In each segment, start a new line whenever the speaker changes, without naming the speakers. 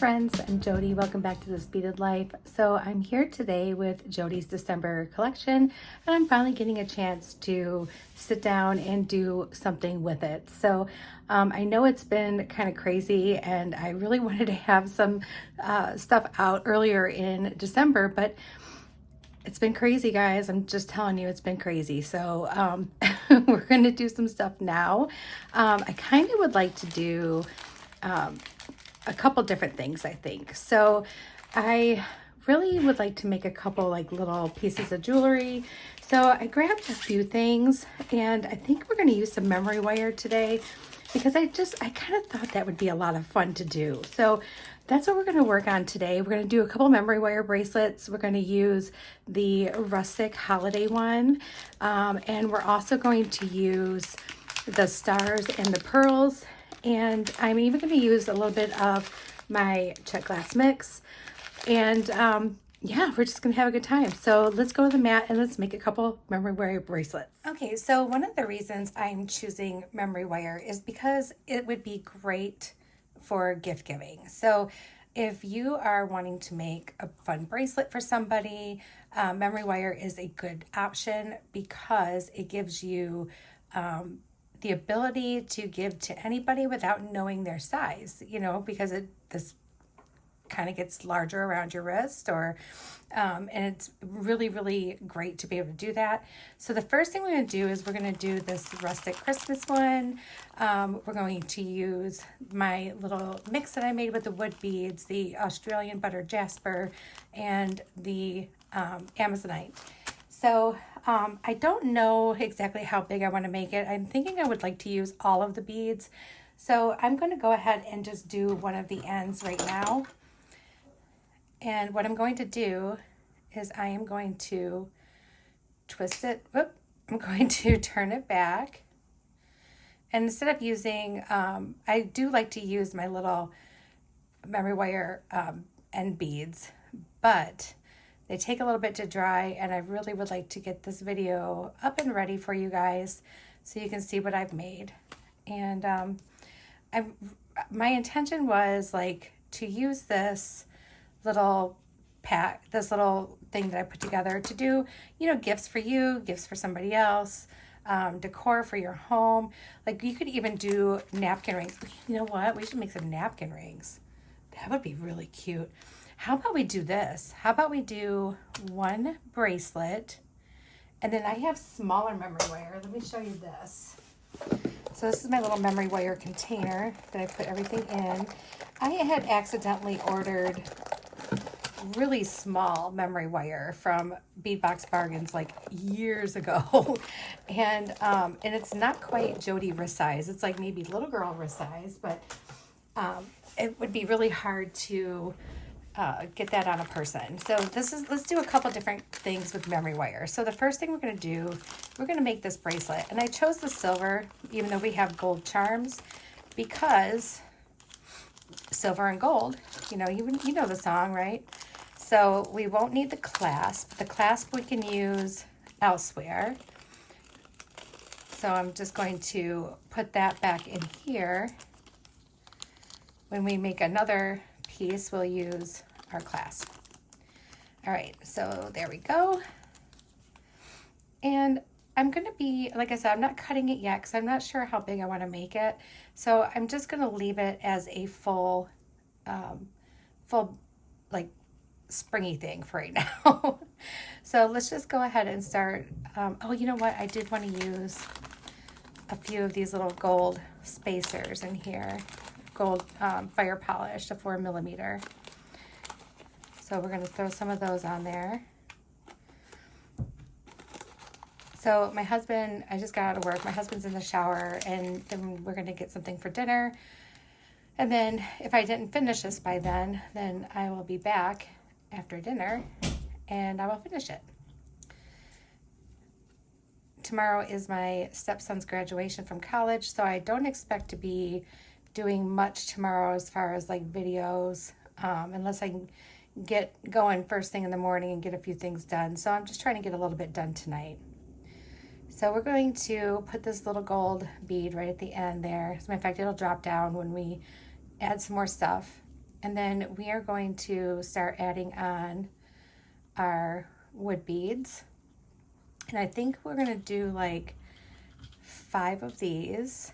friends, I'm Jody. Welcome back to This Beaded Life. So I'm here today with Jody's December collection, and I'm finally getting a chance to sit down and do something with it. So I know it's been kind of crazy, and I really wanted to have some stuff out earlier in December, but it's been crazy, guys. I'm just telling you, it's been crazy. So we're going to do some stuff now. I kind of would like to do a couple different things, I think. So I really would like to make a couple like little pieces of jewelry. So I grabbed a few things, and I think we're going to use some memory wire today because I kind of thought that would be a lot of fun to do. So that's what we're going to work on today. We're going to do a couple memory wire bracelets. We're going to use the rustic holiday one. And we're also going to use the stars and the pearls. And I'm even going to use a little bit of my check glass mix. And yeah, we're just going to have a good time. So let's go to the mat and let's make a couple memory wire bracelets. Okay, so one of the reasons I'm choosing memory wire is because it would be great for gift giving. So if you are wanting to make a fun bracelet for somebody, memory wire is a good option because it gives you the ability to give to anybody without knowing their size, you know, because this kind of gets larger around your wrist, or and it's really, really great to be able to do that. So the first thing we're going to do is we're going to do this rustic Christmas one. We're going to use my little mix that I made with the wood beads, the Australian butter jasper, and the Amazonite. So I don't know exactly how big I want to make it. I'm thinking I would like to use all of the beads. So I'm going to go ahead and just do one of the ends right now. And what I'm going to do is I am going to twist it. I'm going to turn it back. And instead of using, I do like to use my little memory wire end beads, but they take a little bit to dry, and I really would like to get this video up and ready for you guys so you can see what I've made. And my intention was like to use this little pack, this little thing that I put together to do, you know, gifts for you, gifts for somebody else, decor for your home. Like you could even do napkin rings. You know what? We should make some napkin rings. That would be really cute. How about we do this? How about we do one bracelet, and then I have smaller memory wire. Let me show you this. So this is my little memory wire container that I put everything in. I had accidentally ordered really small memory wire from Beadbox Bargains like years ago. And it's not quite Jody wrist size. It's like maybe little girl wrist size, but it would be really hard to get that on a person. So let's do a couple different things with memory wire. So the first thing we're going to do, we're going to make this bracelet. And I chose the silver, even though we have gold charms, because silver and gold, you know the song, right? So we won't need the clasp. The clasp we can use elsewhere. So I'm just going to put that back in here. When we make another piece, we'll use our clasp. All right, so there we go. And I'm going to be, like I said, I'm not cutting it yet because I'm not sure how big I want to make it. So I'm just going to leave it as a full like springy thing for right now. So let's just go ahead and start. Oh, you know what? I did want to use a few of these little gold spacers in here. Gold fire polish, a 4mm. So we're going to throw some of those on there. So my husband, I just got out of work. My husband's in the shower, and then we're going to get something for dinner. And then if I didn't finish this by then I will be back after dinner and I will finish it. Tomorrow is my stepson's graduation from college, so I don't expect to be doing much tomorrow as far as like videos, unless I can get going first thing in the morning and get a few things done. So I'm just trying to get a little bit done tonight. So we're going to put this little gold bead right at the end there. As a matter of fact, it'll drop down when we add some more stuff. And then we are going to start adding on our wood beads. And I think we're going to do like 5 of these.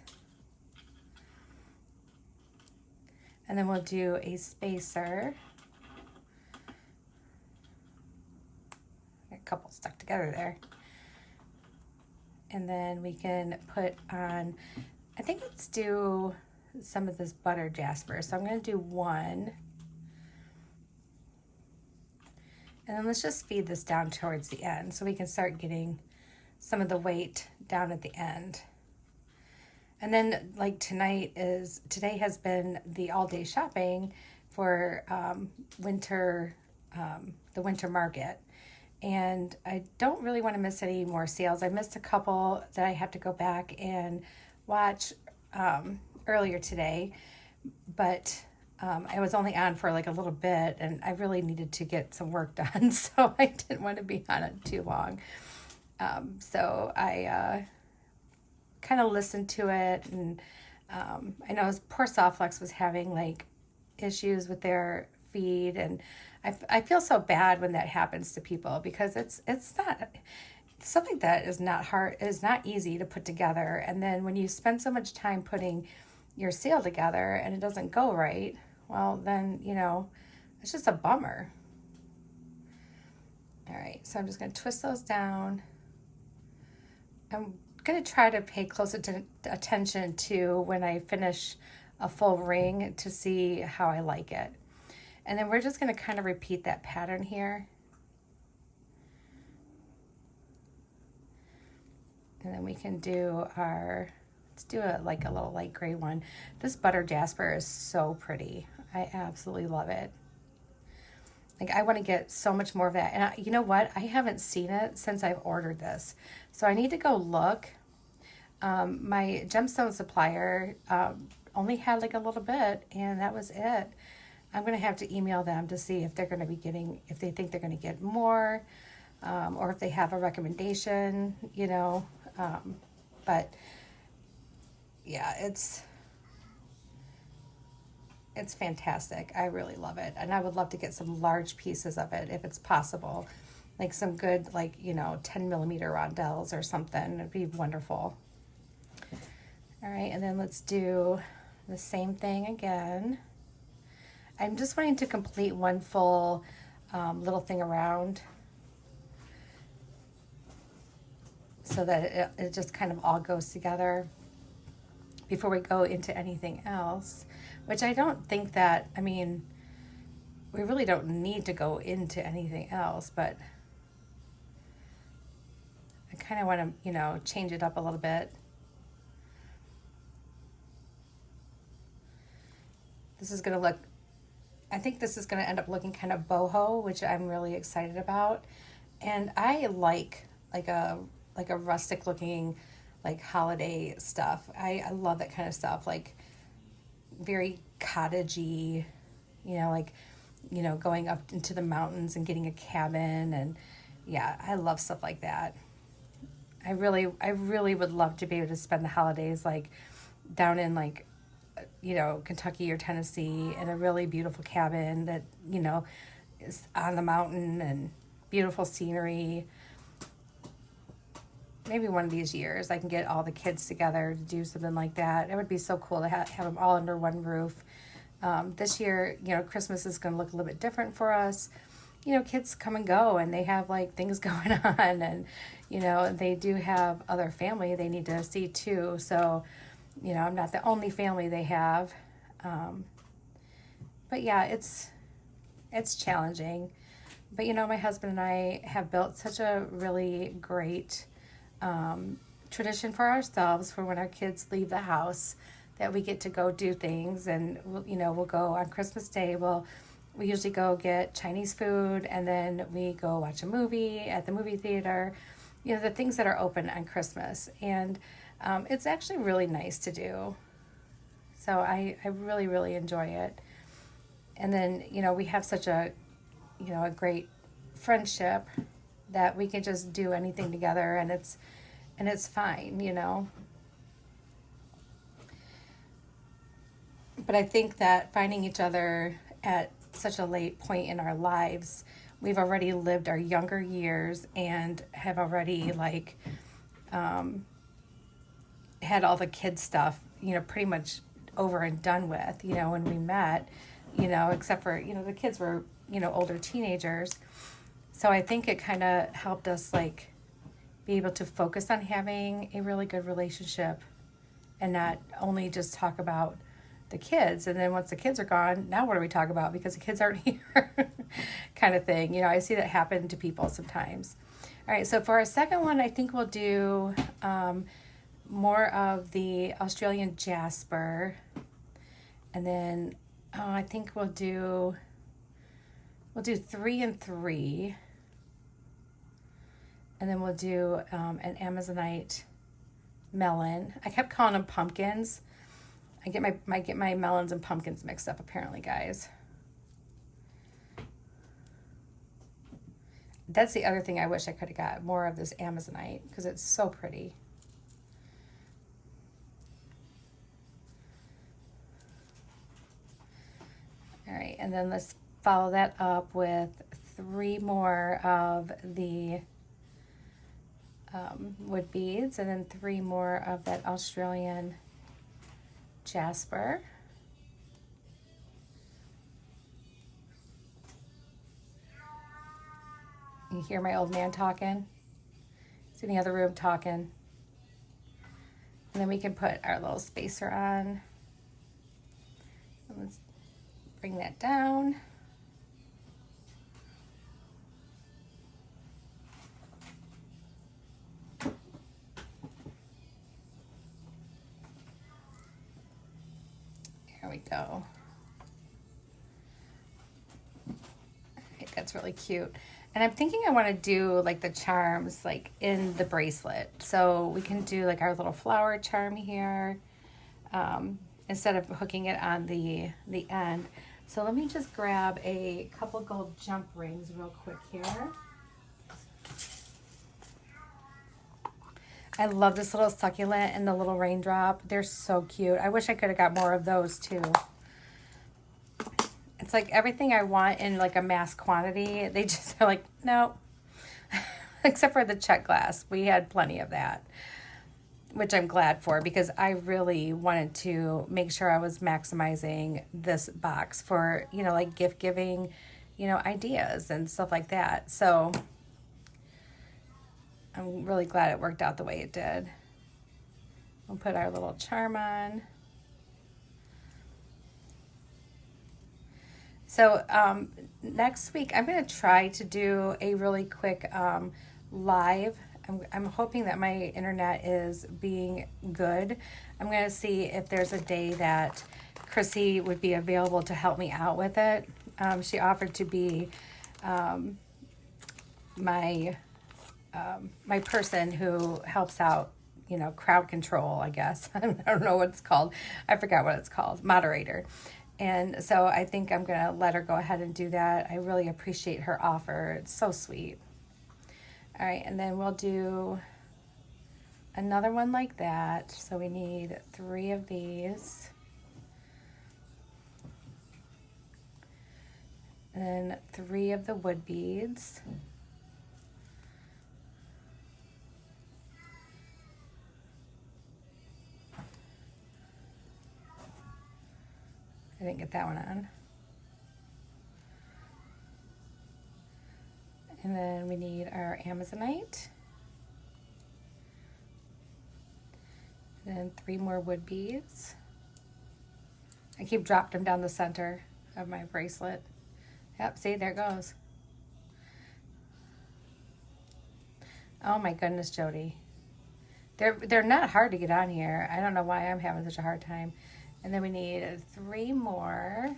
And then we'll do a spacer. A couple stuck together there. And then we can put on, I think let's do some of this butter jasper. So I'm going to do 1. And then let's just feed this down towards the end so we can start getting some of the weight down at the end. And then like today has been the all day shopping for the winter market. And I don't really want to miss any more sales. I missed a couple that I have to go back and watch earlier today, but I was only on for like a little bit and I really needed to get some work done, so I didn't want to be on it too long. So I kind of listened to it, and I know poor Softflex was having like issues with their feed, and I feel so bad when that happens to people, because it's not something that is not hard, is not easy to put together. And then when you spend so much time putting your sale together and it doesn't go right, well then, you know, it's just a bummer. All right, so I'm just going to twist those down. I'm going to try to pay close attention to when I finish a full ring to see how I like it. And then we're just going to kind of repeat that pattern here. And then we can do let's do like a little light gray one. This butter jasper is so pretty. I absolutely love it. Like, I want to get so much more of that. And you know what? I haven't seen it since I've ordered this. So I need to go look. My gemstone supplier only had like a little bit, and that was it. I'm going to have to email them to see if they're going to be getting, if they think they're going to get more, or if they have a recommendation, you know. But yeah, it's fantastic. I really love it. And I would love to get some large pieces of it if it's possible. Like some good, like, you know, 10 millimeter rondelles or something. It'd be wonderful. All right, and then let's do the same thing again. I'm just wanting to complete one full little thing around so that it just kind of all goes together before we go into anything else, which I don't think that, I mean, we really don't need to go into anything else, but I kind of want to, you know, change it up a little bit. This is going to look, I think this is going to end up looking kind of boho, which I'm really excited about. And I like a rustic looking, like holiday stuff. I love that kind of stuff, like very cottagey, you know, like, you know, going up into the mountains and getting a cabin. And yeah, I love stuff like that. I really would love to be able to spend the holidays like down in like, you know, Kentucky or Tennessee in a really beautiful cabin that, you know, is on the mountain and beautiful scenery. Maybe one of these years I can get all the kids together to do something like that. It would be so cool to have them all under one roof. This year, you know, Christmas is going to look a little bit different for us. You know, kids come and go and they have like things going on, and, you know, they do have other family they need to see too. So, you know, I'm not the only family they have. But yeah, it's challenging. But, you know, my husband and I have built such a really great tradition for ourselves for when our kids leave the house, that we get to go do things. And we'll go on Christmas Day. We usually go get Chinese food, and then we go watch a movie at the movie theater, you know, the things that are open on Christmas. And it's actually really nice to do. So I really, really enjoy it. And then, you know, we have such a great friendship that we can just do anything together, and it's fine, you know. But I think that finding each other at such a late point in our lives. We've already lived our younger years and have already like had all the kid stuff, pretty much over and done with, when we met, except for, the kids were, older teenagers. So I think it kind of helped us like be able to focus on having a really good relationship and not only just talk about the kids. And then once the kids are gone, now what do we talk about? Because the kids aren't here kind of thing. I see that happen to people sometimes. All right, so for our second one, I think we'll do more of the Australian jasper. And then I think we'll do 3 and 3. And then we'll do an Amazonite melon. I kept calling them pumpkins. I get my melons and pumpkins mixed up apparently, guys. That's the other thing I wish I could have got more of this Amazonite because it's so pretty. All right, and then let's follow that up with 3 more of the wood beads, and then 3 more of that Australian jasper. You hear my old man talking? He's in the other room talking. And then we can put our little spacer on. And let's bring that down. There we go. Right, that's really cute. And I'm thinking I want to do like the charms like in the bracelet. So we can do like our little flower charm here instead of hooking it on the end. So let me just grab a couple gold jump rings real quick here. I love this little succulent and the little raindrop. They're so cute. I wish I could have got more of those too. It's like everything I want in like a mass quantity. They just are like, no. Except for the check glass. We had plenty of that, which I'm glad for because I really wanted to make sure I was maximizing this box for, like gift giving, ideas and stuff like that. So I'm really glad it worked out the way it did. We'll put our little charm on. So next week, I'm going to try to do a really quick live. I'm hoping that my internet is being good. I'm going to see if there's a day that Chrissy would be available to help me out with it. She offered to be my person who helps out, crowd control, I guess. I don't know what it's called. I forgot what it's called. Moderator. And so I think I'm going to let her go ahead and do that. I really appreciate her offer. It's so sweet. All right, and then we'll do another one like that. So we need 3 of these. And then 3 of the wood beads. I didn't get that one on. And then we need our Amazonite. And then 3 more wood beads. I keep dropping them down the center of my bracelet. Yep, see, there it goes. Oh my goodness, Jody. They're not hard to get on here. I don't know why I'm having such a hard time. And then we need 3 more.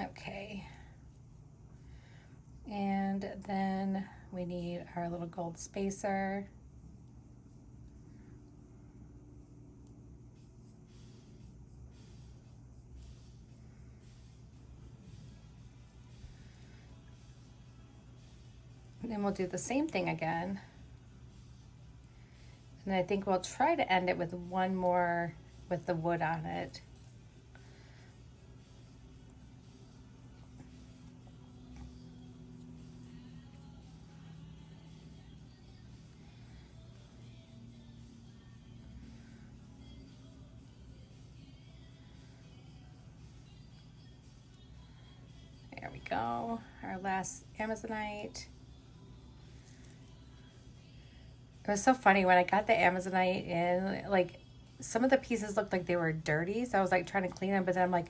Okay. then we need our little gold spacer. And then we'll do the same thing again. And I think we'll try to end it with one more with the wood on it. There we go, our last Amazonite. It was so funny when I got the Amazonite in, like some of the pieces looked like they were dirty, so I was like trying to clean them, but then I'm like,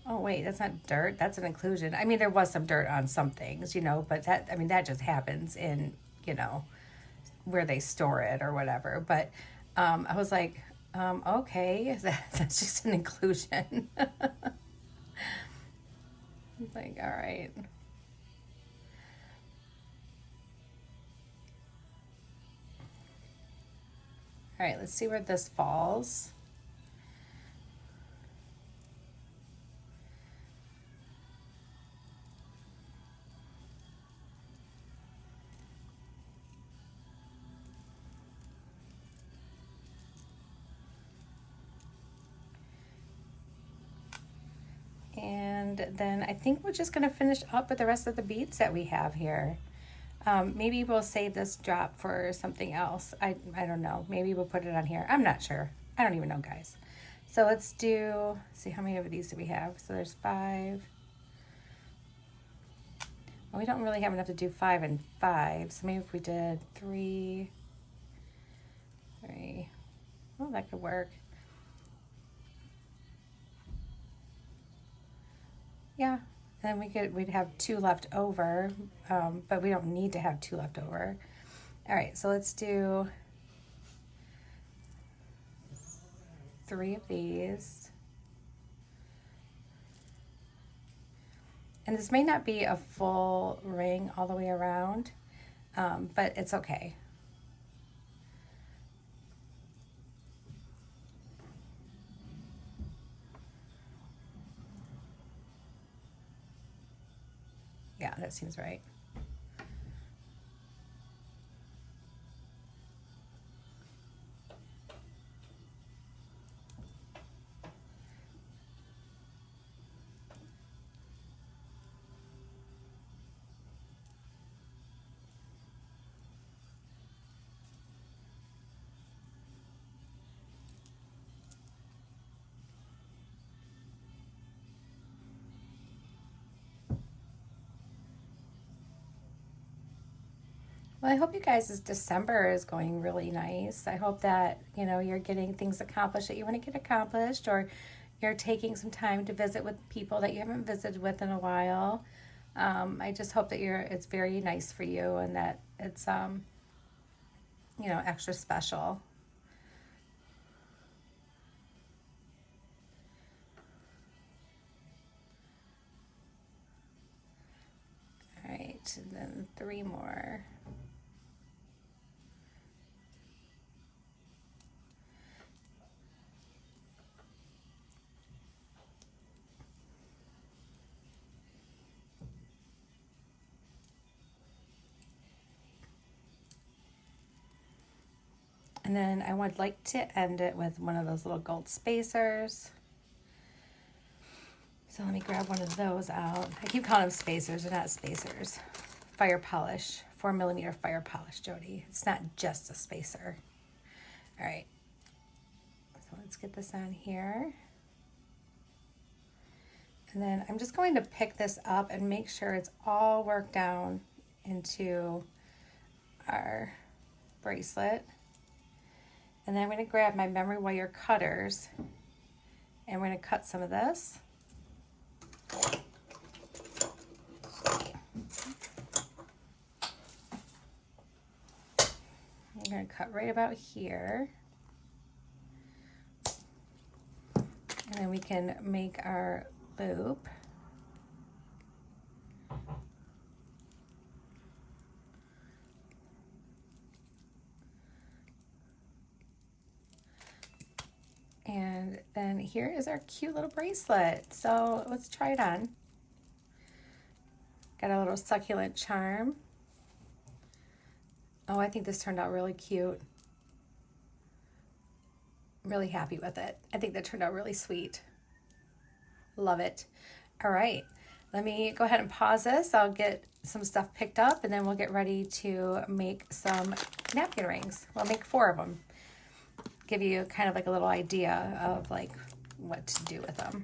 oh wait, that's not dirt, that's an inclusion. I mean, there was some dirt on some things, you know, but that, I mean, that just happens in, you know, where they store it or whatever. But I was like, okay, that's just an inclusion. Like, all right. All right, let's see where this falls. And then I think we're just gonna finish up with the rest of the beads that we have here. Maybe we'll save this drop for something else. I don't know. Maybe we'll put it on here. I'm not sure. I don't even know, guys. So let's do, see how many of these do we have? So there's 5. Well, we don't really have enough to do 5 and 5. So maybe if we did 3. Oh, that could work. Yeah, then we'd have 2 left over, but we don't need to have 2 left over. All right, so let's do 3 of these. And this may not be a full ring all the way around, but it's okay. Yeah, that seems right. Well, I hope you guys' December is going really nice. I hope that, you know, you're getting things accomplished that you want to get accomplished, or you're taking some time to visit with people that you haven't visited with in a while. I just hope that it's very nice for you, and that it's, you know, extra special. All right, and then 3 more. And then I would like to end it with one of those little gold spacers. So let me grab one of those out. I keep calling them spacers, they're not spacers. Fire polish, 4mm fire polish, Jody. It's not just a spacer. All right, so let's get this on here. And then I'm just going to pick this up and make sure it's all worked down into our bracelet. And then I'm going to grab my memory wire cutters, and we're going to cut some of this. I'm going to cut right about here. And then we can make our loop. here is our cute little bracelet. So let's try it on. Got a little succulent charm. Oh, I think this turned out really cute. I'm really happy with it. I think that turned out really sweet. Love it. All right, let me go ahead and pause this. I'll get some stuff picked up and then we'll get ready to make some napkin rings. We'll make 4 of them. Give you kind of like a little idea of like what to do with them.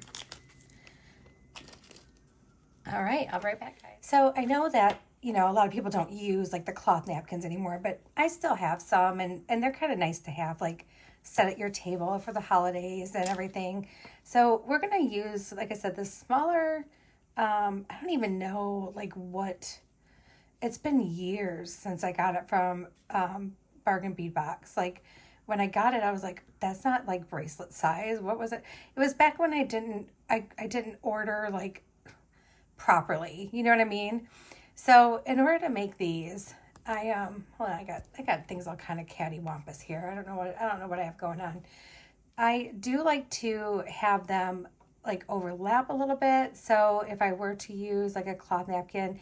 All right, I'll be right back, guys. So I know that, you know, a lot of people don't use like the cloth napkins anymore, but I still have some and they're kind of nice to have like set at your table for the holidays and everything. So we're going to use, like I said, this smaller, I don't even know like what, it's been years since I got it from Bargain Bead Box. Like when I got it, I was like, that's not like bracelet size. What was it? It was back when I didn't order like properly. You know what I mean? So in order to make these, hold on, I got things all kind of cattywampus here. I don't know what I have going on. I do like to have them like overlap a little bit. So if I were to use like a cloth napkin,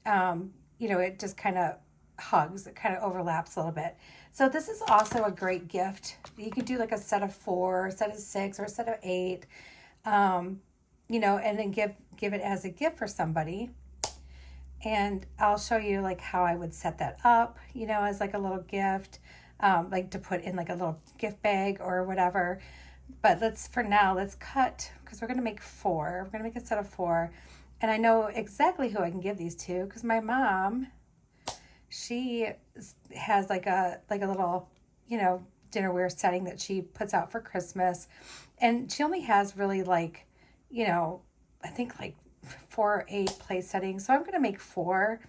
you know, it just kind of hugs, it kind of overlaps a little bit. So this is also a great gift. You could do like a set of 4, a set of 6, or a set of 8, you know, and then give it as a gift for somebody. And I'll show you like how I would set that up, you know, as like a little gift, like to put in like a little gift bag or whatever. But let's cut, because we're going to make 4. We're going to make a set of 4. And I know exactly who I can give these to, because my mom, she has like a little, you know, dinnerware setting that she puts out for Christmas. And she only has really like, you know, I think like 4 or 8 place settings. So I'm going to make 4.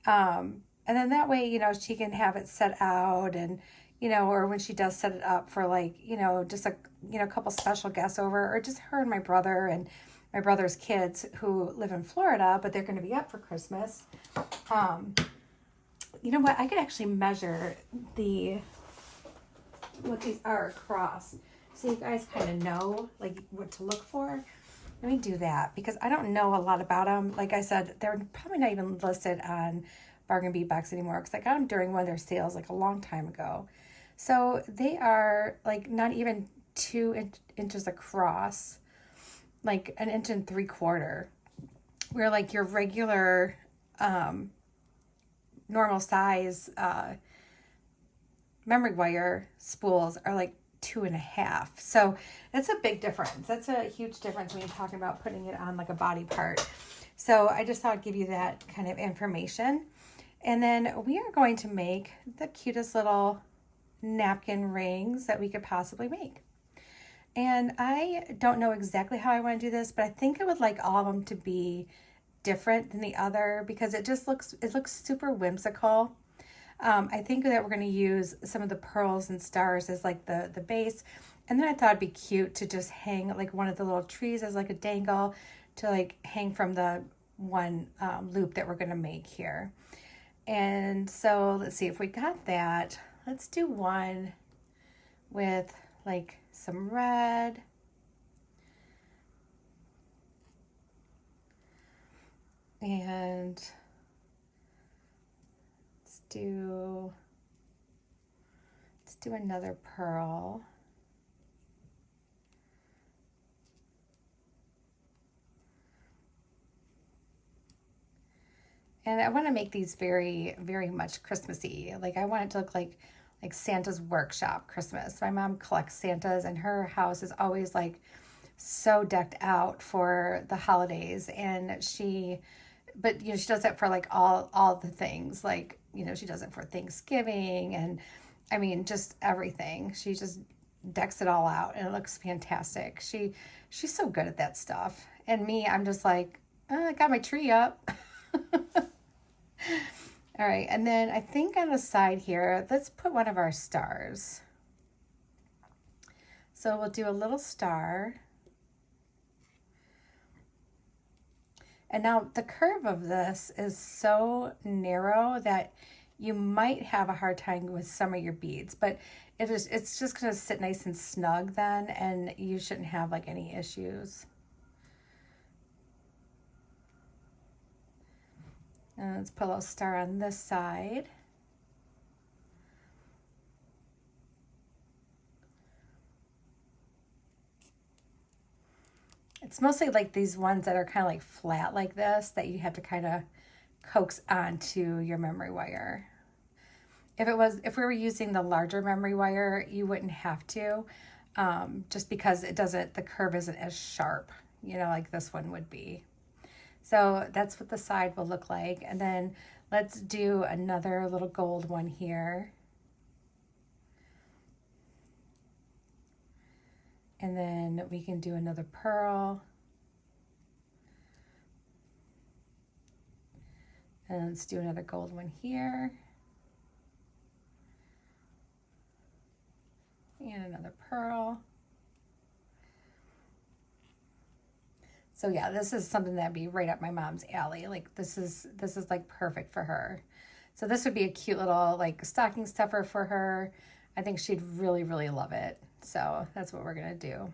And then that way, you know, she can have it set out and, you know, or when she does set it up for like, you know, just a, you know, a couple special guests over, or just her and my brother and my brother's kids who live in Florida, but they're going to be up for Christmas. You know what? I could actually measure what these are across, so you guys kind of know like what to look for. Let me do that because I don't know a lot about them. Like I said, they're probably not even listed on Bargain Bead Box anymore because I got them during one of their sales like a long time ago. So they are like not even 2 inches across, like 1.75 inches. Where like your regular normal size memory wire spools are like 2.5. So that's a big difference. That's a huge difference when you're talking about putting it on like a body part. So I just thought I'd give you that kind of information. And then we are going to make the cutest little napkin rings that we could possibly make. And I don't know exactly how I want to do this, but I think I would like all of them to be different than the other because it looks super whimsical. I think that we're going to use some of the pearls and stars as like the base. And then I thought it'd be cute to just hang like one of the little trees as like a dangle to like hang from the one loop that we're going to make here. And so let's see if we got that. Let's do one with like some red. And let's do another pearl. And I want to make these very, very much Christmassy. Like I want it to look like Santa's workshop Christmas. My mom collects Santas and her house is always like so decked out for the holidays. And but you know, she does it for like all the things. Like, you know, she does it for Thanksgiving and I mean, just everything. She just decks it all out and it looks fantastic. She's so good at that stuff. And me, I'm just like, oh, I got my tree up. All right, and then I think on the side here, let's put one of our stars. So we'll do a little star. And now the curve of this is so narrow that you might have a hard time with some of your beads, but it's just going to sit nice and snug then, and you shouldn't have like any issues. And let's put a little star on this side. It's mostly like these ones that are kind of like flat like this that you have to kind of coax onto your memory wire. If we were using the larger memory wire, you wouldn't have to, just because the curve isn't as sharp, you know, like this one would be. So that's what the side will look like. And then let's do another little gold one here. And then we can do another pearl. And let's do another gold one here. And another pearl. So yeah, this is something that'd be right up my mom's alley. Like this is like perfect for her. So this would be a cute little like stocking stuffer for her. I think she'd really, really love it. So that's what we're gonna do.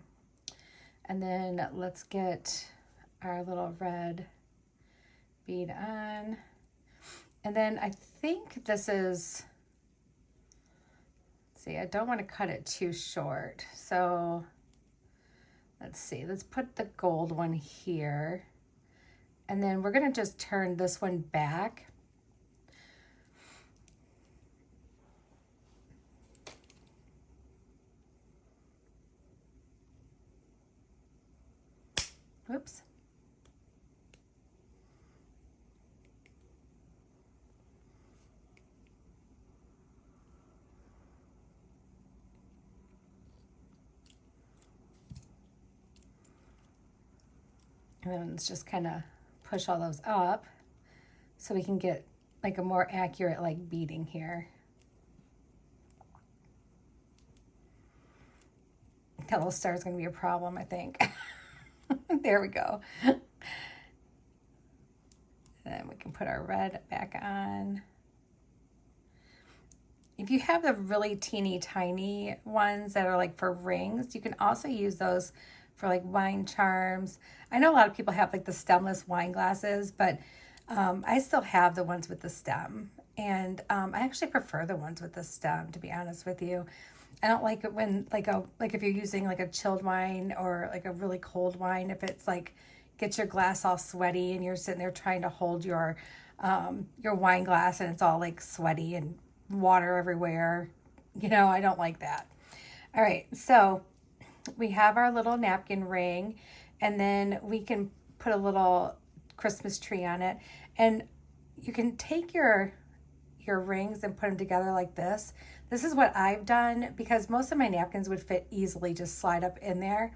And then let's get our little red bead on. And then I think this is, let's see, I don't want to cut it too short. So let's see, let's put the gold one here. And then we're gonna just turn this one back. Whoops. And then let's just kind of push all those up so we can get like a more accurate like beading here. That little star is going to be a problem, I think. There we go. And then we can put our red back on. If you have the really teeny tiny ones that are like for rings, you can also use those for like wine charms. I know a lot of people have like the stemless wine glasses, but I still have the ones with the stem. And I actually prefer the ones with the stem, to be honest with you. I don't like it when like if you're using like a chilled wine or like a really cold wine, if it's like gets your glass all sweaty and you're sitting there trying to hold your wine glass and it's all like sweaty and water everywhere. You know, I don't like that. All right, so we have our little napkin ring, and then we can put a little Christmas tree on it. And you can take your rings and put them together like this. This is what I've done because most of my napkins would fit easily, just slide up in there.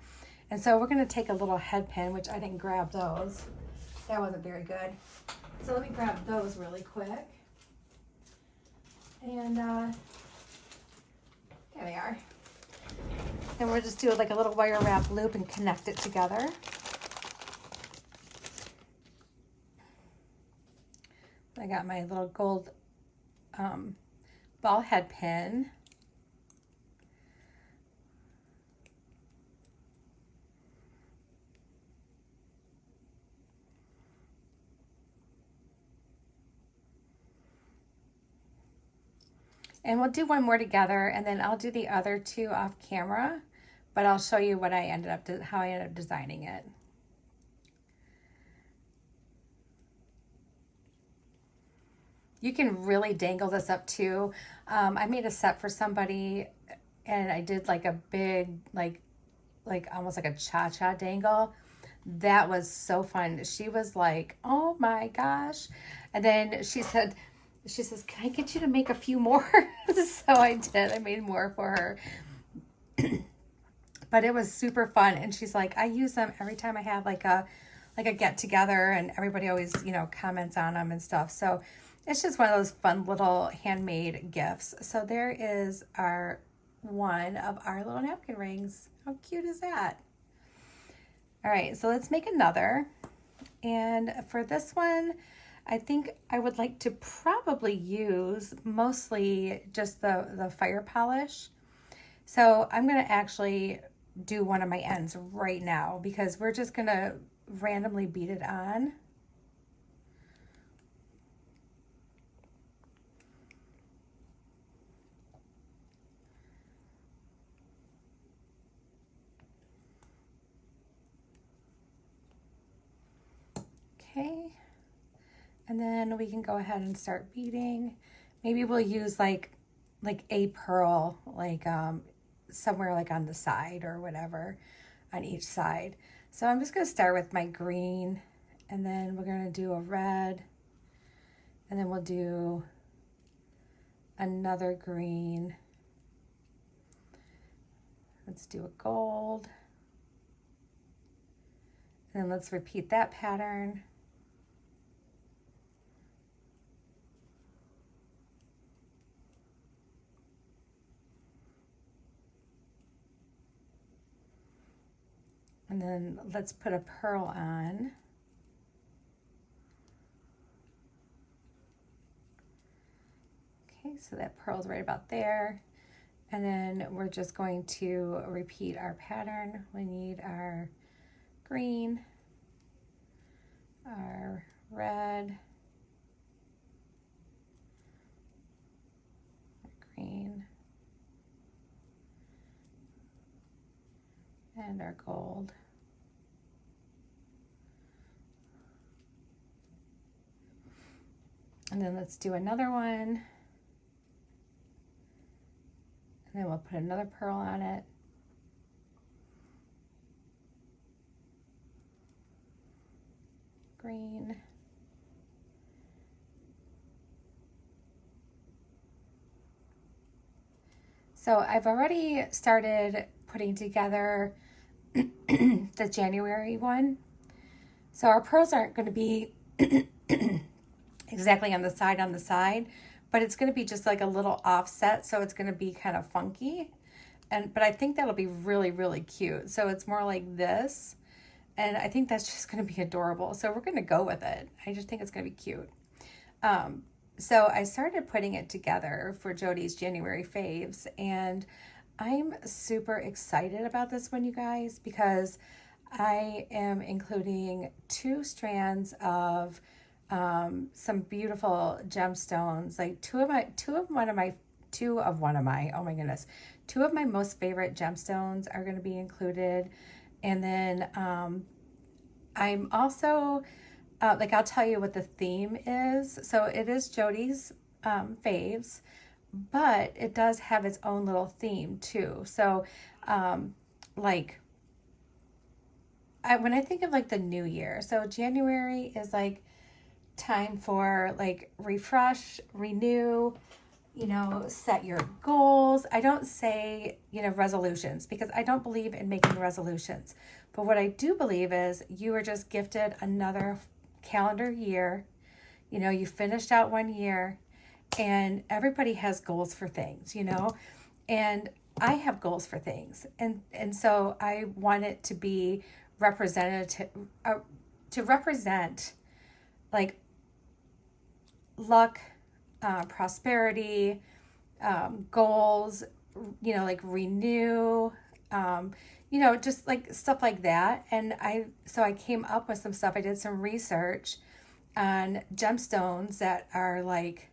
And so we're going to take a little head pin, which I didn't grab those. That wasn't very good. So let me grab those really quick. And there they are. And we'll just do like a little wire wrap loop and connect it together. I got my little gold ball head pin. And we'll do one more together, and then I'll do the other two off camera, but I'll show you what how I ended up designing it. You can really dangle this up too. I made a set for somebody, and I did like a big, like almost like a cha-cha dangle. That was so fun. She was like, oh my gosh. And then she says, can I get you to make a few more? So I did. I made more for her. But it was super fun. And she's like, I use them every time I have like a get together, and everybody always, you know, comments on them and stuff. So it's just one of those fun little handmade gifts. So there is one of our little napkin rings. How cute is that? All right, so let's make another. And for this one, I think I would like to probably use mostly just the fire polish. So I'm going to actually do one of my ends right now because we're just going to randomly bead it on. Okay. And then we can go ahead and start beading. Maybe we'll use like a pearl, like somewhere like on the side or whatever, on each side. So I'm just going to start with my green, and then we're going to do a red, and then we'll do another green. Let's do a gold. And then let's repeat that pattern. And then let's put a pearl on. Okay, so that pearl's right about there. And then we're just going to repeat our pattern. We need our green, our red, our green, and our gold. And then let's do another one. And then we'll put another pearl on it. Green. So I've already started putting together the January one. So our pearls aren't going to be exactly on the side, but it's going to be just like a little offset, so it's going to be kind of funky. But I think that'll be really, really cute. So it's more like this, and I think that's just going to be adorable. So we're going to go with it. I just think it's going to be cute. So I started putting it together for Jody's January faves, and I'm super excited about this one, you guys, because I am including 2 strands of some beautiful gemstones, like two of my most favorite gemstones are going to be included. And then I'm also like, I'll tell you what the theme is. So it is Jody's faves, but it does have its own little theme too. So like when I think of like the new year, so January is like time for like refresh, renew, set your goals. I don't say, resolutions, because I don't believe in making resolutions. But what I do believe is you were just gifted another calendar year. You finished out one year, and everybody has goals for things, and I have goals for things. And so I want it to be representative, to represent like luck, prosperity, goals, like renew, just like stuff like that. And so I came up with some stuff. I did some research on gemstones that are like,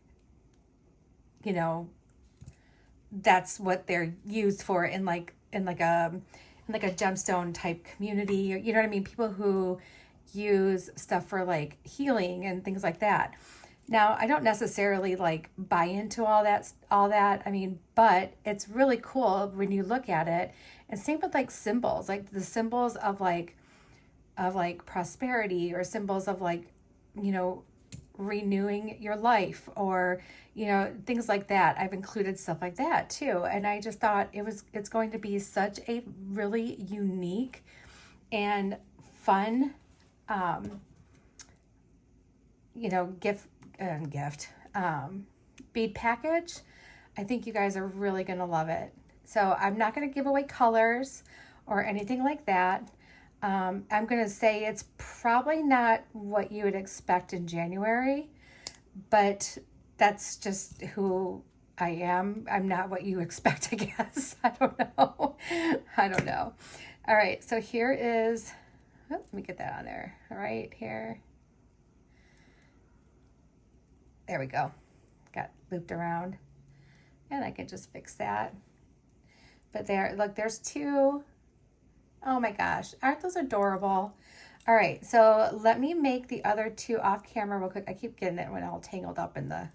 that's what they're used for in like a gemstone type community. You know what I mean? People who use stuff for like healing and things like that. Now, I don't necessarily like buy into all that. I mean, but it's really cool when you look at it. And same with like symbols, like the symbols of like prosperity, or symbols of like, renewing your life, or, things like that. I've included stuff like that too. And I just thought it's going to be such a really unique and fun, gift bead package. I think you guys are really going to love it. So I'm not going to give away colors or anything like that. I'm going to say it's probably not what you would expect in January, but that's just who I'm not what you expect, I guess. I don't know. I don't know. All right, so here is, oh, let me get that on there. All right, here. There we go. Got looped around. And I can just fix that. But there, look, there's two. Oh my gosh, aren't those adorable? All right, so let me make the other two off camera real quick. I keep getting it when all tangled up in the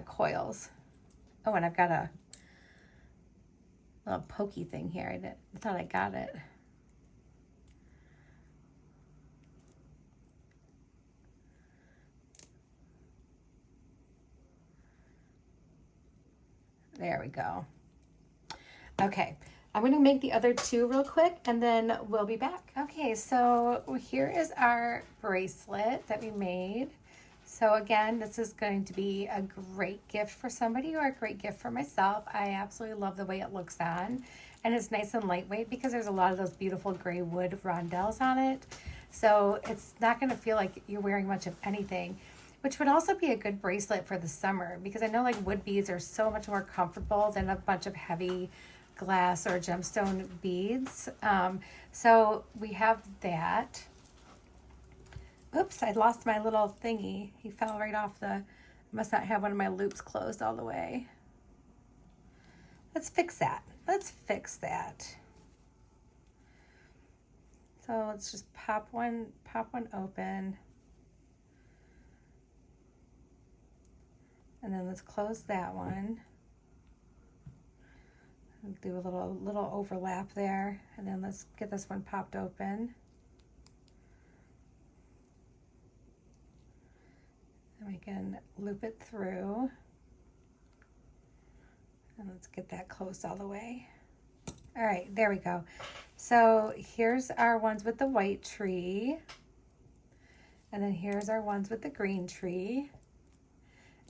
coils. Oh, and I've got a little pokey thing here. I thought I got it. There we go. Okay, I'm gonna make the other two real quick and then we'll be back. Okay, so here is our bracelet that we made. So again, this is going to be a great gift for somebody or a great gift for myself. I absolutely love the way it looks on, and it's nice and lightweight because there's a lot of those beautiful gray wood rondelles on it. So it's not gonna feel like you're wearing much of anything, which would also be a good bracelet for the summer because I know like wood beads are so much more comfortable than a bunch of heavy glass or gemstone beads. So we have that. Oops, I lost my little thingy. He fell right off the, must not have one of my loops closed all the way. Let's fix that. Let's fix that. So let's just pop one open. And then let's close that one. Do a little overlap there, and then let's get this one popped open. And we can loop it through. And let's get that closed all the way. All right, there we go. So here's our ones with the white tree. And then here's our ones with the green tree.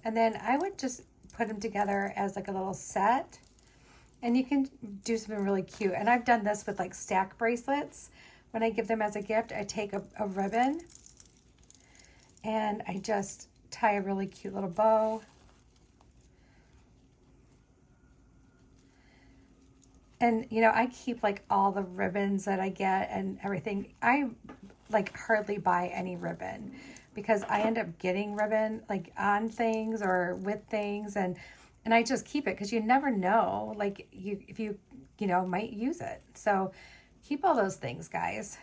And then I would just put them together as like a little set. And you can do something really cute. And I've done this with like stack bracelets. When I give them as a gift, I take a ribbon and I just tie a really cute little bow. And you know, I keep like all the ribbons that I get and everything. I like hardly buy any ribbon because I end up getting ribbon like on things or with things, and I just keep it because you never know, like if you know, might use it. So keep all those things, guys.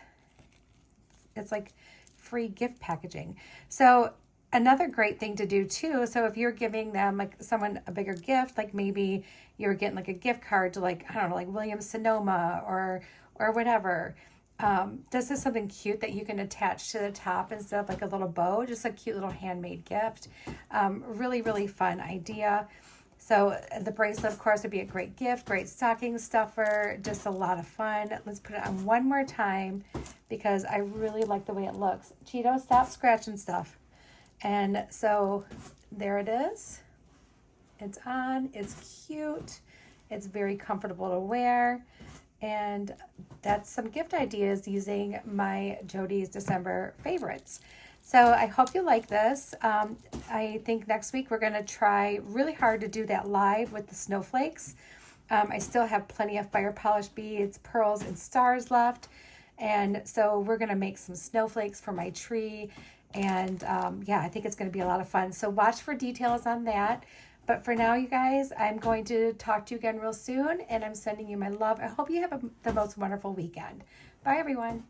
It's like free gift packaging. So another great thing to do too, so if you're giving them like someone a bigger gift, like maybe you're getting like a gift card to like, I don't know, like Williams Sonoma or whatever. This is something cute that you can attach to the top instead of like a little bow, just a cute little handmade gift. Really, really fun idea. So the bracelet, of course, would be a great gift, great stocking stuffer, just a lot of fun. Let's put it on one more time because I really like the way it looks. Cheeto, stop scratching stuff. And so there it is. It's on, it's cute, it's very comfortable to wear. And that's some gift ideas using my Jody's December favorites. So I hope you like this. I think next week we're going to try really hard to do that live with the snowflakes. I still have plenty of fire polish beads, pearls, and stars left. And so we're going to make some snowflakes for my tree. And yeah, I think it's going to be a lot of fun. So watch for details on that. But for now, you guys, I'm going to talk to you again real soon. And I'm sending you my love. I hope you have the most wonderful weekend. Bye, everyone.